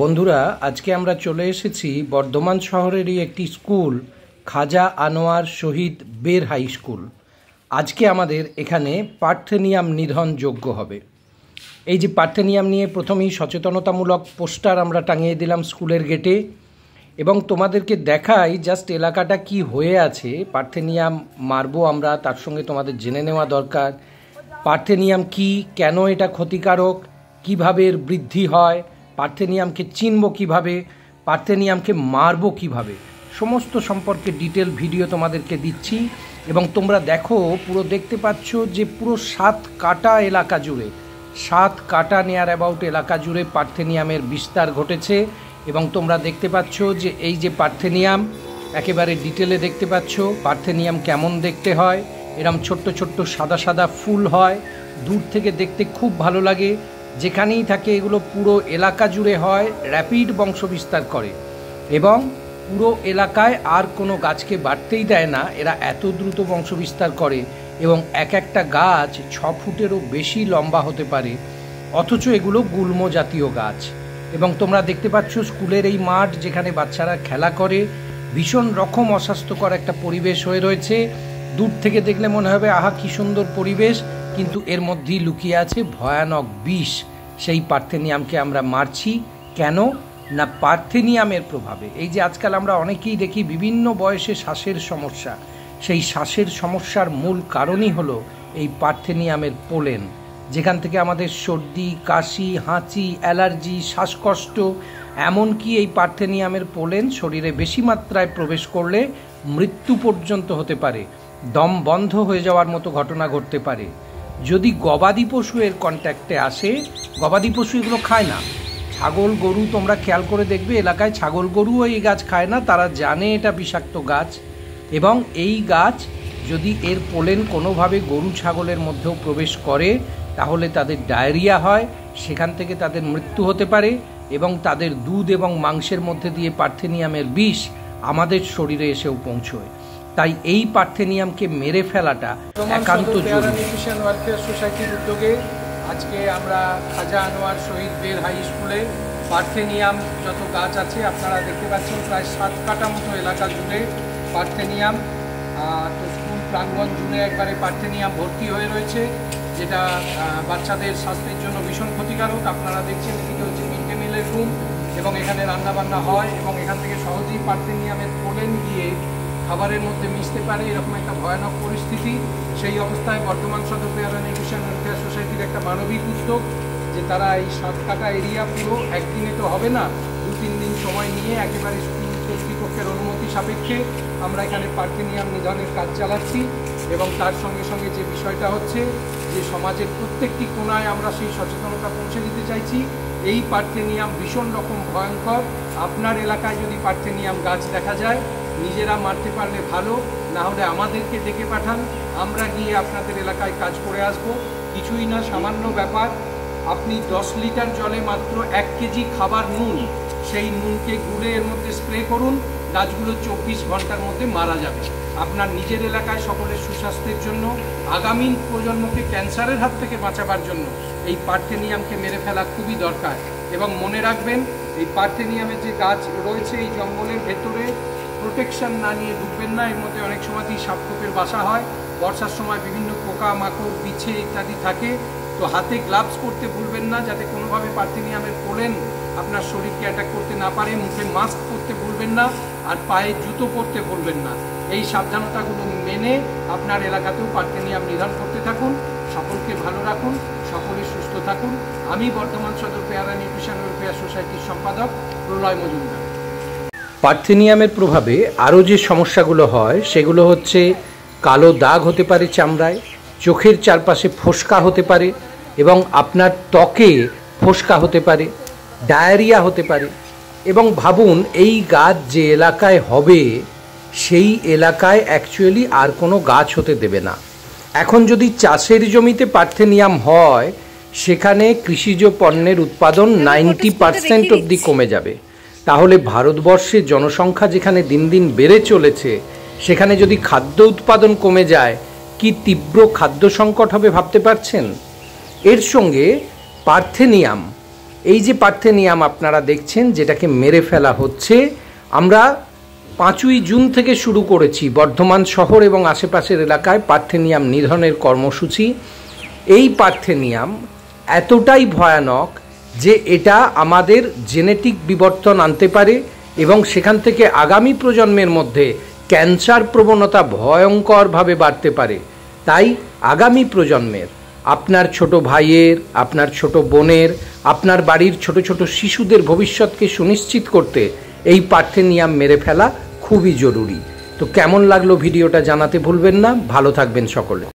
বন্ধুরা, আজকে আমরা চলে এসেছি বর্ধমান শহরেরই একটি স্কুল, খাজা আনোয়ার শহীদ বের হাই স্কুল। আজকে আমাদের এখানে পার্থেনিয়াম নিধন যজ্ঞ হবে। এই যে পার্থেনিয়াম নিয়ে প্রথমেই সচেতনতামূলক পোস্টার আমরা টাঙিয়ে দিলাম স্কুলের গেটে, এবং তোমাদেরকে দেখাই জাস্ট এলাকাটা কি হয়ে আছে। পার্থেনিয়াম মারবো আমরা, তার সঙ্গে তোমাদের জেনে নেওয়া দরকার পার্থেনিয়াম কি, কেন এটা ক্ষতিকারক, কিভাবে এর বৃদ্ধি হয়, পার্থেনিয়ামকে চিনব কিভাবে, পার্থেনিয়ামকে মারবো কিভাবে, সমস্ত সম্পর্কে ডিটেল ভিডিও তোমাদেরকে দিচ্ছি। এবং তোমরা দেখো, পুরো দেখতে পাচ্ছ যে পুরো 7 কাটা এলাকা জুড়ে, 7 কাটা নিয়ার অ্যাবাউট এলাকা জুড়ে পার্থেনিয়ামের বিস্তার ঘটেছে। এবং তোমরা দেখতে পাচ্ছ যে এই যে পার্থেনিয়াম, একেবারে ডিটেলে দেখতে পাচ্ছ পার্থেনিয়াম কেমন দেখতে হয়। এরম ছোট্ট ছোট্ট সাদা সাদা ফুল হয়, দূর থেকে দেখতে খুব ভালো লাগে। যেখানেই থাকে এগুলো পুরো এলাকা জুড়ে হয়, র্যাপিড বংশবিস্তার করে এবং পুরো এলাকায় আর কোনো গাছকে বাড়তেই দেয় না। এরা এত দ্রুত বংশবিস্তার করে এবং এক একটা গাছ 6 ফুটেরও বেশি লম্বা হতে পারে, অথচ এগুলো গুল্ম জাতীয় গাছ। এবং তোমরা দেখতে পাচ্ছ স্কুলের এই মাঠ, যেখানে বাচ্চারা খেলা করে, ভীষণ রকম অস্বাস্থ্যকর একটা পরিবেশ হয়ে রয়েছে। দূর থেকে দেখলে মনে হবে আহা কি সুন্দর পরিবেশ, কিন্তু এর মধ্যেই লুকিয়ে আছে ভয়ানক বিষ। সেই পার্থেনিয়ামকে আমরা মারছি কেন না, পার্থেনিয়ামের প্রভাবে। এই যে আজকাল আমরা অনেকেই দেখি বিভিন্ন বয়সে শ্বাসের সমস্যা, সেই শ্বাসের সমস্যার মূল কারণই হলো এই পার্থেনিয়ামের পোলেন, যেখান থেকে আমাদের সর্দি, কাশি, হাঁচি, অ্যালার্জি, শ্বাসকষ্ট, এমনকি এই পার্থেনিয়ামের পোলেন শরীরে বেশি মাত্রায় প্রবেশ করলে মৃত্যু পর্যন্ত হতে পারে, দম বন্ধ হয়ে যাওয়ার মতো ঘটনা ঘটতে পারে। যদি গবাদি পশু এর কন্ট্যাক্টে আসে, গবাদি পশু এগুলো খায় না, ছাগল গরু, তোমরা খেয়াল করে দেখবে এলাকায় ছাগল গরুও এই গাছ খায় না, তারা জানে এটা বিষাক্ত গাছ। এবং এই গাছ যদি এর পোলেন কোনোভাবে গরু ছাগলের মধ্যেও প্রবেশ করে, তাহলে তাদের ডায়রিয়া হয়, সেখান থেকে তাদের মৃত্যু হতে পারে এবং তাদের দুধ এবং মাংসের মধ্যে দিয়ে পার্থেনিয়ামের বিষ আমাদের শরীরে এসেও পৌঁছয়। তাই এই পার্থেনিয়ামকে মেরে ফেলাটা একান্ত জরুরি। ওয়েলফেয়ার সোসাইটির উদ্যোগে আজকে আমরা খাজা আনোয়ার শহীদ বের হাই স্কুলে পার্থেনিয়াম যত গাছ আছে আপনারা দেখতে পাচ্ছেন, প্রায় 7 কাটা মতো এলাকা জুড়ে পার্থেনিয়াম, তো স্কুল প্রাঙ্গণ জুড়ে একবারে পার্থেনিয়াম ভর্তি হয়ে রয়েছে, যেটা বাচ্চাদের স্বাস্থ্যের জন্য ভীষণ ক্ষতিকারক। আপনারা দেখছেন এদিকে হচ্ছে মিড ডে মিলের রুম, এবং এখানে রান্নাবান্না হয় এবং এখান থেকে সহজেই পার্থেনিয়ামের পোলেন গিয়ে খাবারের মধ্যে মিশতে পারে, এরকম একটা ভয়ানক পরিস্থিতি। সেই অবস্থায় বর্ধমান সদর পেয়ারা নিউট্রিশন ওয়েলফেয়ার সোসাইটির একটা মানবিক উদ্যোগ, যে তারা এই 7 কাটা এরিয়া পুরো একদিনে তো হবে না, 2-3 দিন সময় নিয়ে একেবারে স্কুল কর্তৃপক্ষের অনুমতি সাপেক্ষে আমরা এখানে পার্থেনিয়াম নিধনের কাজ চালাচ্ছি। এবং তার সঙ্গে সঙ্গে যে বিষয়টা হচ্ছে যে সমাজের প্রত্যেকটি কোণায় আমরা সেই সচেতনতা পৌঁছে দিতে চাইছি। এই পার্থেনিয়াম ভীষণ রকম ভয়ঙ্কর। আপনার এলাকায় যদি পার্থেনিয়াম গাছ দেখা যায়, নিজেরা মারতে পারলে ভালো, না হলে আমাদেরকে ডেকে পাঠান, আমরা গিয়ে আপনাদের এলাকায় কাজ করে আসব। কিছুই না, সামান্য ব্যাপার। আপনি 10 লিটার জলে মাত্র 1 কেজি খাবার নুন, সেই নুনকে গুলে এর মধ্যে স্প্রে করুন, গাছগুলো 24 ঘন্টার মধ্যে মারা যাবে। আপনার নিজের এলাকায় সকলের সুস্বাস্থ্যের জন্য, আগামী প্রজন্মকে ক্যান্সারের হাত থেকে বাঁচাবার জন্য এই পার্থেনিয়ামকে মেরে ফেলা খুবই দরকার। এবং মনে রাখবেন, এই পার্থেনিয়ামের যে গাছ রয়েছে এই জঙ্গলের ভেতরে প্রোটেকশন না নিয়ে ঢুকবেন না। এর মধ্যে অনেক সময়তেই সাপখোপের বাসা হয়, বর্ষার সময় বিভিন্ন পোকা মাকড়, বিছে ইত্যাদি থাকে। তো হাতে গ্লাভস পরতে ভুলবেন না, যাতে কোনোভাবে পার্থেনিয়ামের পোলেন আপনার শরীরকে অ্যাটাক করতে না পারে। মুখে মাস্ক পরতে ভুলবেন না, আর পায়ে জুতো পরতে ভুলবেন না। এই সাবধানতাগুলো মেনে আপনার এলাকাতেও পার্থেনিয়াম নিধন করতে থাকুন। সকলকে ভালো রাখুন, সকলে সুস্থ থাকুন। আমি বর্ধমান সদর পেয়ারা নিউট্রিশন ওয়েলফেয়ার সোসাইটির সম্পাদক প্রলয় মজুমদার। পার্থেনিয়ামের প্রভাবে আরও যে সমস্যাগুলো হয় সেগুলো হচ্ছে কালো দাগ হতে পারে চামড়ায়, চোখের চারপাশে ফোসকা হতে পারে এবং আপনার ত্বকে ফোসকা হতে পারে, ডায়রিয়া হতে পারে। এবং ভাবুন, এই গাছ যে এলাকায় হবে সেই এলাকায় অ্যাকচুয়ালি আর কোনো গাছ হতে দেবে না। এখন যদি চাষের জমিতে পার্থেনিয়াম হয়, সেখানে কৃষিজ পণ্যের উৎপাদন 90% অবধি কমে যাবে। তাহলে ভারতবর্ষের জনসংখ্যা যেখানে দিন দিন বেড়ে চলেছে, সেখানে যদি খাদ্য উৎপাদন কমে যায়, কি তীব্র খাদ্য সংকট হবে ভাবতে পারছেন? এর সঙ্গে পার্থেনিয়াম এই যে পার্থেনিয়াম আপনারা দেখছেন যেটাকে মেরে ফেলা হচ্ছে, আমরা 5ই জুন থেকে শুরু করেছি বর্ধমান শহর এবং আশেপাশের এলাকায় পার্থেনিয়াম নিধনের কর্মসূচি। এই পার্থেনিয়াম এতটাই ভয়ানক যে এটা আমাদের জেনেটিক বিবর্তন আনতে পারে এবং সেখান থেকে আগামী প্রজন্মের মধ্যে ক্যান্সার প্রবণতা ভয়ঙ্করভাবে বাড়তে পারে। তাই আগামী প্রজন্মের, আপনার ছোট ভাইয়ের, আপনার ছোট বোনের, আপনার বাড়ির ছোট ছোট শিশুদের ভবিষ্যৎকে সুনিশ্চিত করতে এই পার্থেনিয়াম মেরে ফেলা খুবই জরুরি। তো কেমন লাগলো ভিডিওটা জানাতে ভুলবেন না। ভালো থাকবেন সকলে।